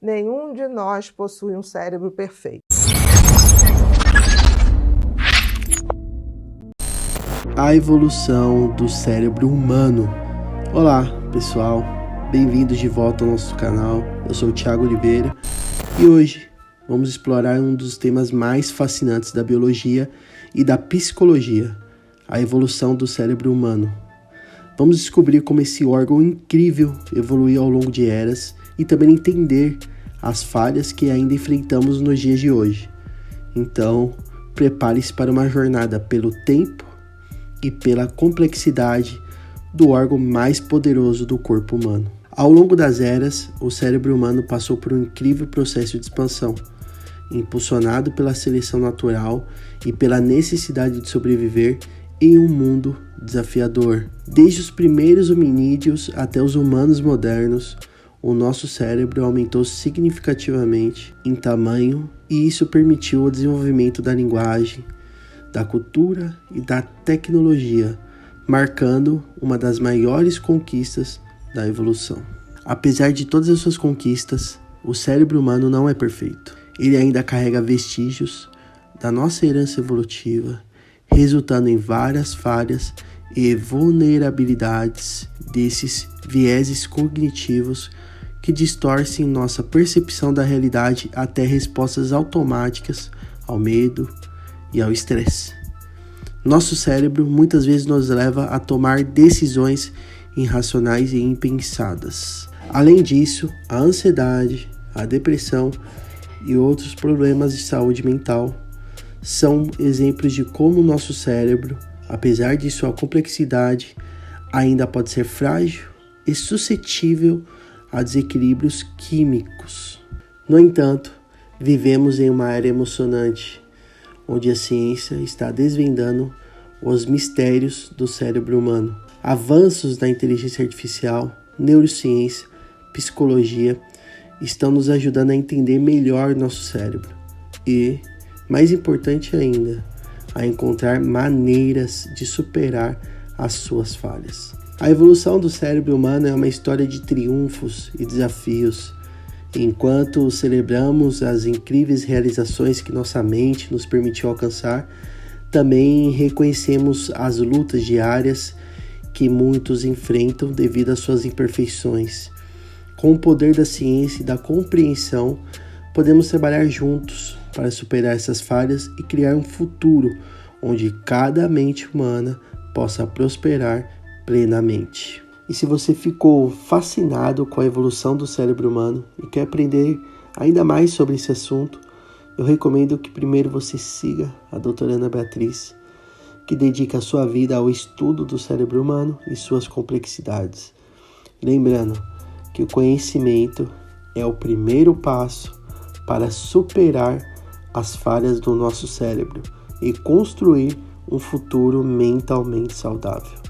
Nenhum de nós possui um cérebro perfeito. A evolução do cérebro humano. Olá, pessoal. Bem-vindos de volta ao nosso canal. Eu sou o Thiago Oliveira e hoje vamos explorar um dos temas mais fascinantes da biologia e da psicologia, a evolução do cérebro humano. Vamos descobrir como esse órgão incrível evoluiu ao longo de eras e também entender as falhas que ainda enfrentamos nos dias de hoje. Então, prepare-se para uma jornada pelo tempo e pela complexidade do órgão mais poderoso do corpo humano. Ao longo das eras, o cérebro humano passou por um incrível processo de expansão, impulsionado pela seleção natural e pela necessidade de sobreviver em um mundo desafiador. Desde os primeiros hominídeos até os humanos modernos, o nosso cérebro aumentou significativamente em tamanho e isso permitiu o desenvolvimento da linguagem, da cultura e da tecnologia, marcando uma das maiores conquistas da evolução. Apesar de todas as suas conquistas, o cérebro humano não é perfeito. Ele ainda carrega vestígios da nossa herança evolutiva, resultando em várias falhas e vulnerabilidades desses vieses cognitivos que distorcem nossa percepção da realidade até respostas automáticas ao medo e ao estresse. Nosso cérebro muitas vezes nos leva a tomar decisões irracionais e impensadas. Além disso, a ansiedade, a depressão e outros problemas de saúde mental são exemplos de como o nosso cérebro, apesar de sua complexidade, ainda pode ser frágil e suscetível a desequilíbrios químicos. No entanto, vivemos em uma era emocionante, onde a ciência está desvendando os mistérios do cérebro humano. Avanços da inteligência artificial, neurociência, psicologia estão nos ajudando a entender melhor nosso cérebro e, mais importante ainda, a encontrar maneiras de superar as suas falhas. A evolução do cérebro humano é uma história de triunfos e desafios. Enquanto celebramos as incríveis realizações que nossa mente nos permitiu alcançar, também reconhecemos as lutas diárias que muitos enfrentam devido às suas imperfeições. Com o poder da ciência e da compreensão, podemos trabalhar juntos para superar essas falhas e criar um futuro onde cada mente humana possa prosperar plenamente. E se você ficou fascinado com a evolução do cérebro humano e quer aprender ainda mais sobre esse assunto, eu recomendo que primeiro você siga a doutora Ana Beatriz, que dedica a sua vida ao estudo do cérebro humano e suas complexidades. Lembrando que o conhecimento é o primeiro passo para superar as falhas do nosso cérebro e construir um futuro mentalmente saudável.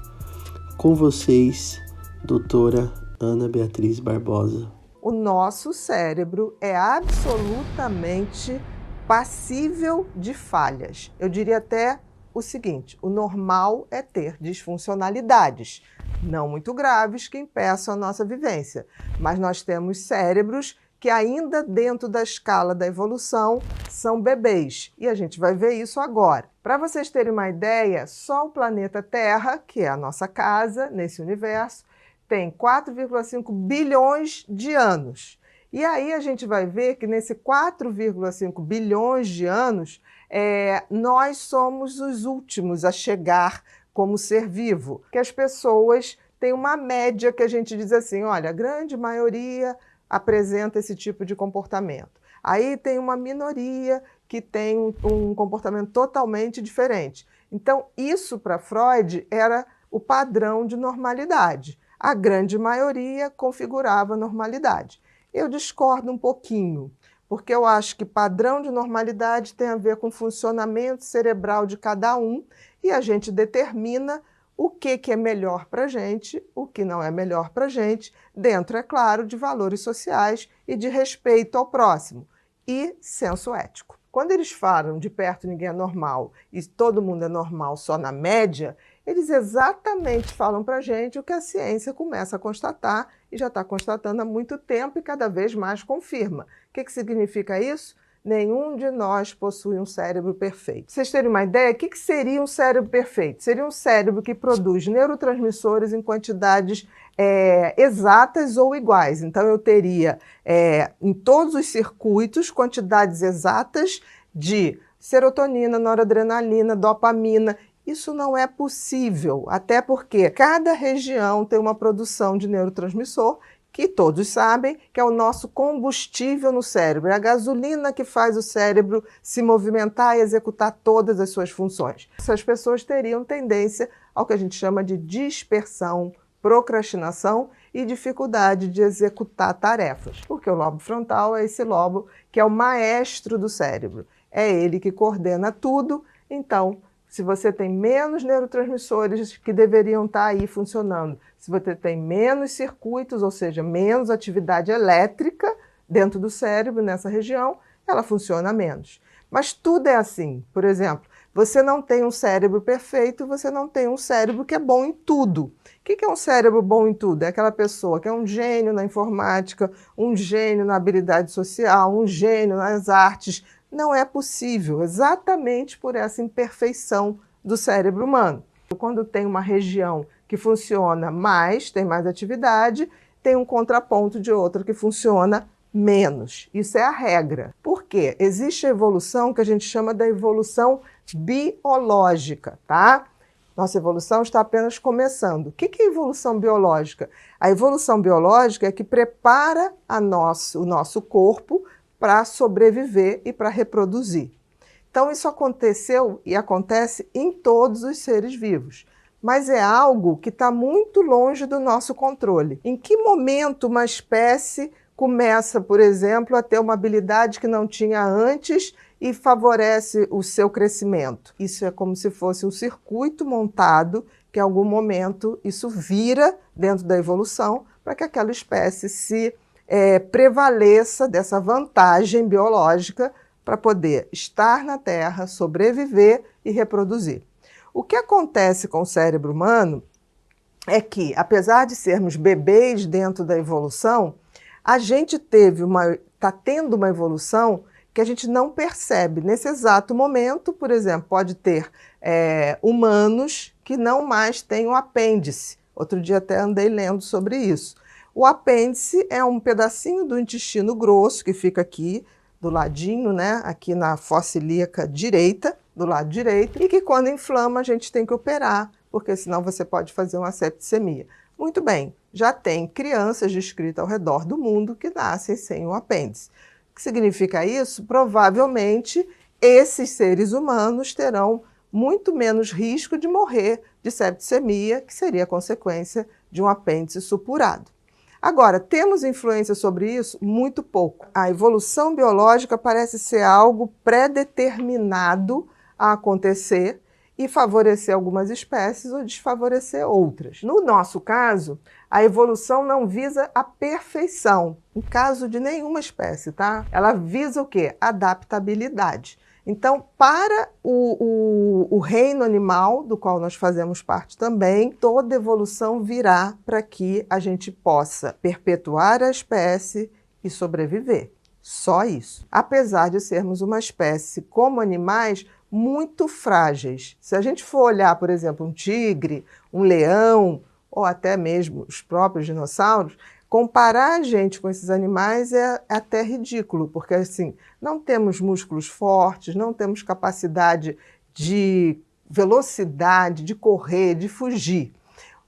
Com vocês, doutora Ana Beatriz Barbosa. O nosso cérebro é absolutamente passível de falhas. Eu diria até o seguinte: o normal é ter disfuncionalidades, não muito graves, que impeçam a nossa vivência. Mas nós temos cérebros que ainda dentro da escala da evolução são bebês. E a gente vai ver isso agora. Para vocês terem uma ideia, só o planeta Terra, que é a nossa casa nesse universo, tem 4,5 bilhões de anos. E aí a gente vai ver que nesse 4,5 bilhões de anos, nós somos os últimos a chegar como ser vivo. Que as pessoas têm uma média que a gente diz assim, olha, a grande maioria apresenta esse tipo de comportamento. Aí tem uma minoria que tem um comportamento totalmente diferente. Então, isso para Freud era o padrão de normalidade. A grande maioria configurava normalidade. Eu discordo um pouquinho, porque eu acho que padrão de normalidade tem a ver com o funcionamento cerebral de cada um e a gente determina o que é melhor para a gente, o que não é melhor para a gente, dentro, é claro, de valores sociais e de respeito ao próximo e senso ético. Quando eles falam de perto ninguém é normal e todo mundo é normal só na média, eles exatamente falam para a gente o que a ciência começa a constatar e já está constatando há muito tempo e cada vez mais confirma. O que significa isso? Nenhum de nós possui um cérebro perfeito. Pra vocês terem uma ideia, o que seria um cérebro perfeito? Seria um cérebro que produz neurotransmissores em quantidades exatas ou iguais. Então, eu teria em todos os circuitos quantidades exatas de serotonina, noradrenalina, dopamina. Isso não é possível, até porque cada região tem uma produção de neurotransmissor que todos sabem que é o nosso combustível no cérebro, é a gasolina que faz o cérebro se movimentar e executar todas as suas funções. Essas pessoas teriam tendência ao que a gente chama de dispersão, procrastinação e dificuldade de executar tarefas, porque o lobo frontal é esse lobo que é o maestro do cérebro, é ele que coordena tudo. Então, se você tem menos neurotransmissores que deveriam estar aí funcionando, se você tem menos circuitos, ou seja, menos atividade elétrica dentro do cérebro, nessa região, ela funciona menos. Mas tudo é assim. Por exemplo, você não tem um cérebro perfeito, você não tem um cérebro que é bom em tudo. O que é um cérebro bom em tudo? É aquela pessoa que é um gênio na informática, um gênio na habilidade social, um gênio nas artes. Não é possível, exatamente por essa imperfeição do cérebro humano. Quando tem uma região que funciona mais, tem mais atividade, tem um contraponto de outra que funciona menos. Isso é a regra. Por quê? Existe a evolução que a gente chama da evolução biológica, tá? Nossa evolução está apenas começando. O que é evolução biológica? A evolução biológica é que prepara o nosso corpo para sobreviver e para reproduzir. Então, isso aconteceu e acontece em todos os seres vivos, mas é algo que está muito longe do nosso controle. Em que momento uma espécie começa, por exemplo, a ter uma habilidade que não tinha antes e favorece o seu crescimento? Isso é como se fosse um circuito montado que, em algum momento, isso vira dentro da evolução para que aquela espécie prevaleça dessa vantagem biológica para poder estar na Terra, sobreviver e reproduzir. O que acontece com o cérebro humano é que, apesar de sermos bebês dentro da evolução, a gente está tendo uma evolução que a gente não percebe. Nesse exato momento, por exemplo, pode ter humanos que não mais têm o apêndice. Outro dia até andei lendo sobre isso. O apêndice é um pedacinho do intestino grosso que fica aqui do ladinho, né? Aqui na fossa ilíaca direita, do lado direito, e que quando inflama a gente tem que operar, porque senão você pode fazer uma septicemia. Muito bem, já tem crianças descritas ao redor do mundo que nascem sem o apêndice. O que significa isso? Provavelmente esses seres humanos terão muito menos risco de morrer de septicemia, que seria a consequência de um apêndice supurado. Agora, temos influência sobre isso? Muito pouco. A evolução biológica parece ser algo pré-determinado a acontecer e favorecer algumas espécies ou desfavorecer outras. No nosso caso, a evolução não visa a perfeição, em caso de nenhuma espécie, tá? Ela visa o quê? Adaptabilidade. Então, para o reino animal, do qual nós fazemos parte também, toda evolução virá para que a gente possa perpetuar a espécie e sobreviver. Só isso. Apesar de sermos uma espécie, como animais, muito frágeis. Se a gente for olhar, por exemplo, um tigre, um leão, ou até mesmo os próprios dinossauros, comparar a gente com esses animais é até ridículo, porque assim, não temos músculos fortes, não temos capacidade de velocidade, de correr, de fugir.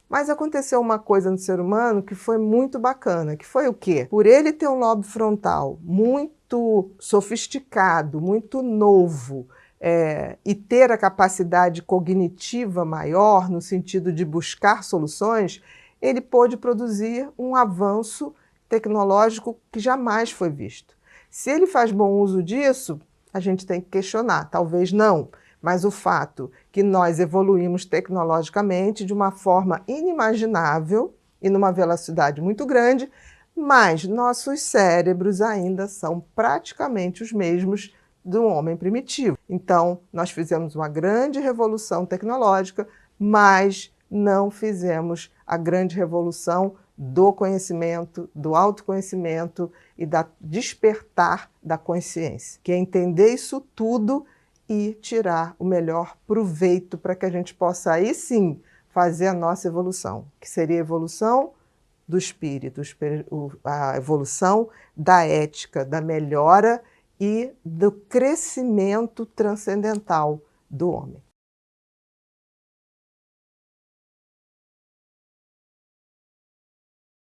Mas aconteceu uma coisa no ser humano que foi muito bacana, que foi o quê? Por ele ter um lobo frontal muito sofisticado, muito novo, e ter a capacidade cognitiva maior, no sentido de buscar soluções, ele pôde produzir um avanço tecnológico que jamais foi visto. Se ele faz bom uso disso, a gente tem que questionar, talvez não, mas o fato que nós evoluímos tecnologicamente de uma forma inimaginável e numa velocidade muito grande, mas nossos cérebros ainda são praticamente os mesmos do homem primitivo. Então, nós fizemos uma grande revolução tecnológica, mas não fizemos a grande revolução do conhecimento, do autoconhecimento e da despertar da consciência, que é entender isso tudo e tirar o melhor proveito para que a gente possa aí sim fazer a nossa evolução, que seria a evolução do espírito, a evolução da ética, da melhora e do crescimento transcendental do homem.